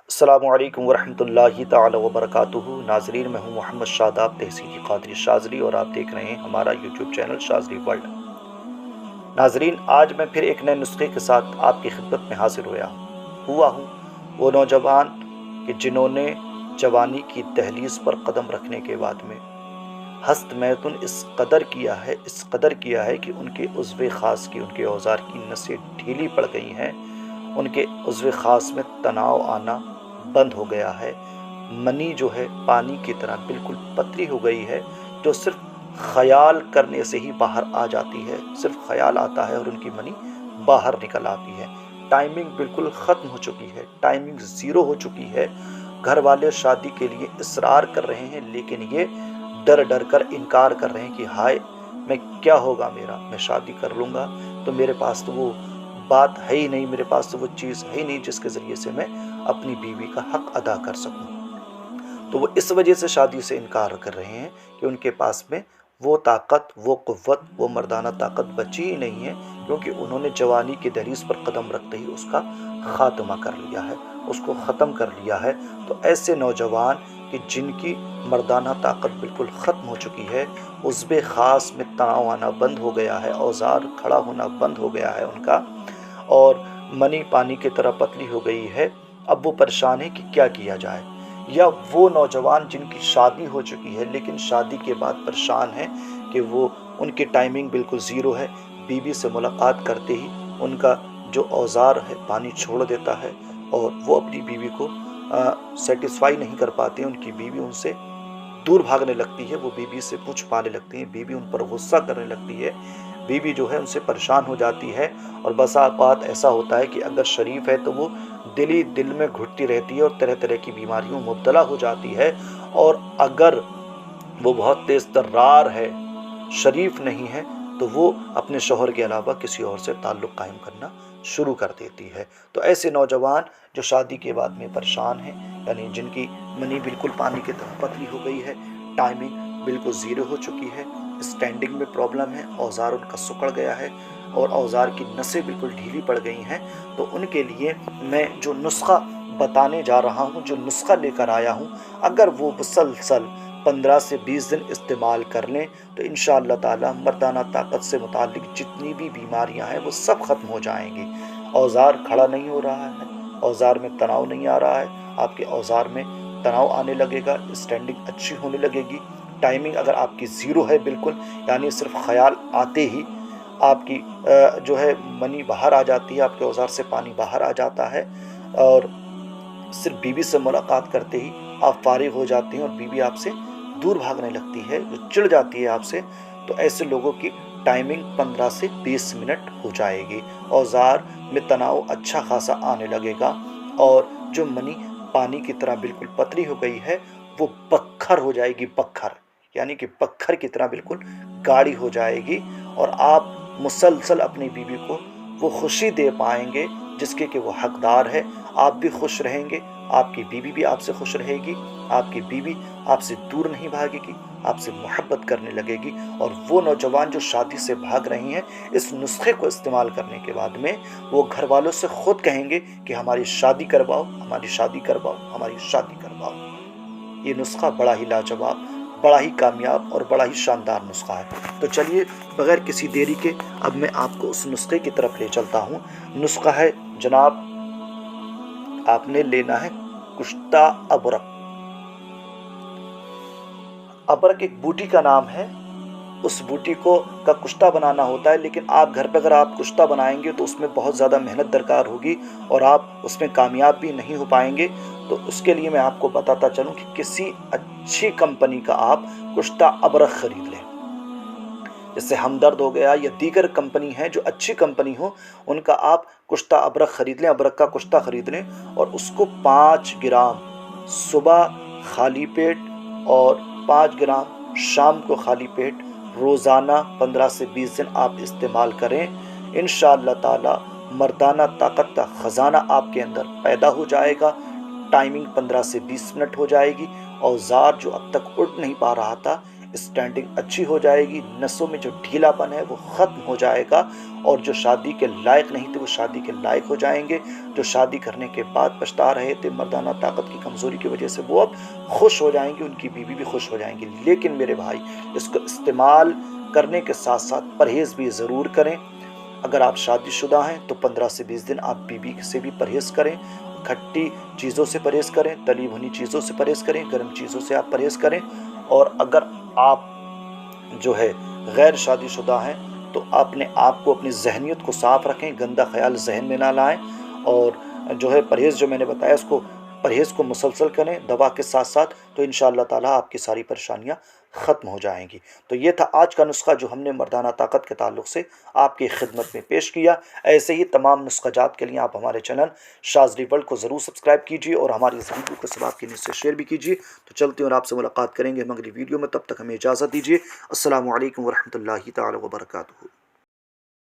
السلام علیکم ورحمۃ اللہ تعالی وبرکاتہ۔ ناظرین، میں ہوں محمد شاداب تحصیلی قادری شاذلی اور آپ دیکھ رہے ہیں ہمارا یوٹیوب چینل شاذلی ورلڈ۔ ناظرین، آج میں پھر ایک نئے نسخے کے ساتھ آپ کی خدمت میں حاضر ہوا ہوں وہ نوجوان کہ جنہوں نے جوانی کی دہلیز پر قدم رکھنے کے بعد میں ہست میتن اس قدر کیا ہے کہ ان کے عضو خاص کی، ان کے اوزار کی نسیں ڈھیلی پڑ گئی ہیں، ان کے عضو خاص میں تناؤ آنا بند ہو گیا ہے، منی جو ہے پانی کی طرح بالکل پتلی ہو گئی ہے، جو صرف خیال کرنے سے ہی باہر آ جاتی ہے، صرف خیال آتا ہے اور ان کی منی باہر نکل آتی ہے۔ ٹائمنگ بالکل ختم ہو چکی ہے، ٹائمنگ زیرو ہو چکی ہے۔ گھر والے شادی کے لیے اصرار کر رہے ہیں، لیکن یہ ڈر ڈر کر انکار کر رہے ہیں کہ ہائے میں کیا ہوگا، میں شادی کر لوں گا تو میرے پاس تو وہ بات ہے ہی نہیں، میرے پاس تو وہ چیز ہے ہی نہیں جس کے ذریعے سے میں اپنی بیوی کا حق ادا کر سکوں۔ تو وہ اس وجہ سے شادی سے انکار کر رہے ہیں کہ ان کے پاس میں وہ طاقت، وہ قوت، وہ مردانہ طاقت بچی ہی نہیں ہے، کیونکہ انہوں نے جوانی کے دہلیز پر قدم رکھتے ہی اس کا خاتمہ کر لیا ہے، اس کو ختم کر لیا ہے۔ تو ایسے نوجوان کہ جن کی مردانہ طاقت بالکل ختم ہو چکی ہے، عضو خاص میں تناؤ آنا بند ہو گیا ہے، اوزار کھڑا ہونا بند ہو گیا ہے ان کا، اور منی پانی کی طرح پتلی ہو گئی ہے، اب وہ پریشان ہے کہ کیا کیا جائے۔ یا وہ نوجوان جن کی شادی ہو چکی ہے لیکن شادی کے بعد پریشان ہیں کہ وہ ان کی ٹائمنگ بالکل زیرو ہے، بیوی سے ملاقات کرتے ہی ان کا جو اوزار ہے پانی چھوڑ دیتا ہے، اور وہ اپنی بیوی کو سیٹسفائی نہیں کر پاتے، ان کی بیوی ان سے دور بھاگنے لگتی ہے، وہ بیوی سے پوچھ پانے لگتی ہیں، بیوی ان پر غصہ کرنے لگتی ہے، بیوی جو ہے ان سے پریشان ہو جاتی ہے، اور بسا اوقات ایسا ہوتا ہے کہ اگر شریف ہے تو وہ دل ہی دل میں گھٹتی رہتی ہے اور طرح طرح کی بیماریوں مبتلا ہو جاتی ہے، اور اگر وہ بہت تیز ترار ہے، شریف نہیں ہے، تو وہ اپنے شوہر کے علاوہ کسی اور سے تعلق قائم کرنا شروع کر دیتی ہے۔ تو ایسے نوجوان جو شادی کے بعد میں پریشان ہیں، یعنی جن کی منی بالکل پانی کی طرح پتلی ہو گئی ہے، ٹائمنگ بالکل زیرو ہو چکی ہے، اسٹینڈنگ میں پرابلم ہے، اوزار ان کا سکڑ گیا ہے اور اوزار کی نسیں بالکل ڈھیلی پڑ گئی ہیں، تو ان کے لیے میں جو نسخہ بتانے جا رہا ہوں، جو نسخہ لے کر آیا ہوں، اگر وہ مسلسل 15 سے 20 دن استعمال کر لیں تو انشاءاللہ تعالی مردانہ طاقت سے متعلق جتنی بھی بیماریاں ہیں وہ سب ختم ہو جائیں گی۔ اوزار کھڑا نہیں ہو رہا ہے، اوزار میں تناؤ نہیں آ رہا ہے، آپ کے اوزار میں تناؤ آنے لگے گا، اسٹینڈنگ اچھی ہونے لگے گی، ٹائمنگ اگر آپ کی زیرو ہے بالکل، یعنی صرف خیال آتے ہی آپ کی جو ہے منی باہر آ جاتی ہے، آپ کے اوزار سے پانی باہر آ جاتا ہے، اور صرف بیوی سے ملاقات کرتے ہی آپ فارغ ہو جاتے ہیں اور بیوی آپ سے دور بھاگنے لگتی ہے، جو چڑ جاتی ہے آپ سے، تو ایسے لوگوں کی ٹائمنگ 15 سے 20 منٹ ہو جائے گی، اوزار میں تناؤ اچھا خاصا آنے لگے گا، اور جو منی پانی کی طرح بالکل پتلی ہو گئی ہے وہ بکھر ہو جائے گی، بکھر یعنی کہ بکھر کی طرح بالکل گاڑی ہو جائے گی، اور آپ مسلسل اپنی بیوی کو وہ خوشی دے پائیں گے جس کے کہ وہ حقدار ہے، آپ بھی خوش رہیں گے، آپ کی بیوی بھی آپ سے خوش رہے گی، آپ کی بیوی آپ سے دور نہیں بھاگے گی، آپ سے محبت کرنے لگے گی، اور وہ نوجوان جو شادی سے بھاگ رہی ہیں اس نسخے کو استعمال کرنے کے بعد میں وہ گھر والوں سے خود کہیں گے کہ ہماری شادی کرواؤ، ہماری شادی کرواؤ، ہماری شادی کرواؤ۔ یہ نسخہ بڑا ہی لاجواب، بڑا ہی کامیاب اور بڑا ہی شاندار نسخہ ہے۔ تو چلیے بغیر کسی دیری کے اب میں آپ کو اس نسخے کی طرف لے چلتا ہوں۔ نسخہ ہے جناب، آپ نے لینا ہے کشتہ ابرک۔ ابرک ایک بوٹی کا نام ہے، اس بوٹی کا کشتہ بنانا ہوتا ہے، لیکن آپ گھر پہ اگر آپ کشتہ بنائیں گے تو اس میں بہت زیادہ محنت درکار ہوگی اور آپ اس میں کامیاب بھی نہیں ہو پائیں گے، تو اس کے لیے میں آپ کو بتاتا چلوں کہ کسی اچھی کمپنی کا آپ کشتہ ابرک خرید لیں، جیسے ہمدرد ہو گیا یا دیگر کمپنی ہے جو اچھی کمپنی ہو، ان کا آپ کشتہ ابرک خرید لیں، ابرک کا کشتہ خرید لیں، اور اس کو 5 گرام صبح خالی پیٹ اور 5 گرام شام کو خالی پیٹ روزانہ 15 سے 20 دن آپ استعمال کریں، انشاءاللہ تعالی مردانہ طاقت کا خزانہ آپ کے اندر پیدا ہو جائے گا، ٹائمنگ 15 سے 20 منٹ ہو جائے گی، اوزار جو اب تک اٹھ نہیں پا رہا تھا اسٹینڈنگ اچھی ہو جائے گی، نسوں میں جو ڈھیلا پن ہے وہ ختم ہو جائے گا، اور جو شادی کے لائق نہیں تھے وہ شادی کے لائق ہو جائیں گے، جو شادی کرنے کے بعد پچھتا رہے تھے مردانہ طاقت کی کمزوری کی وجہ سے وہ اب خوش ہو جائیں گے، ان کی بیوی بھی خوش ہو جائیں گی۔ لیکن میرے بھائی اس کو استعمال کرنے کے ساتھ ساتھ پرہیز بھی ضرور کریں۔ اگر آپ شادی شدہ ہیں تو 15 سے 20 دن آپ بیوی سے بھی پرہیز کریں، کھٹی چیزوں سے پرہیز کریں، تلی بھنی چیزوں سے پرہیز کریں، گرم چیزوں سے آپ پرہیز کریں۔ اور اگر آپ جو ہے غیر شادی شدہ ہیں تو اپنے آپ کو، اپنی ذہنیت کو صاف رکھیں، گندہ خیال ذہن میں نہ لائیں، اور جو ہے پرہیز جو میں نے بتایا اس کو پرہیز کو مسلسل کریں دوا کے ساتھ ساتھ، تو انشاءاللہ تعالیٰ آپ کی ساری پریشانیاں ختم ہو جائیں گی۔ تو یہ تھا آج کا نسخہ جو ہم نے مردانہ طاقت کے تعلق سے آپ کی خدمت میں پیش کیا۔ ایسے ہی تمام نسخہ جات کے لیے آپ ہمارے چینل شاذلی ورلڈ کو ضرور سبسکرائب کیجیے، اور ہماری اس ویڈیو کو سب آپ کے نیچے شیئر بھی کیجیے۔ تو چلتے ہیں اور آپ سے ملاقات کریں گے ہم اگلی ویڈیو میں، تب تک ہمیں اجازت دیجیے۔ السلام علیکم ورحمۃ اللہ تعالی وبرکاتہ۔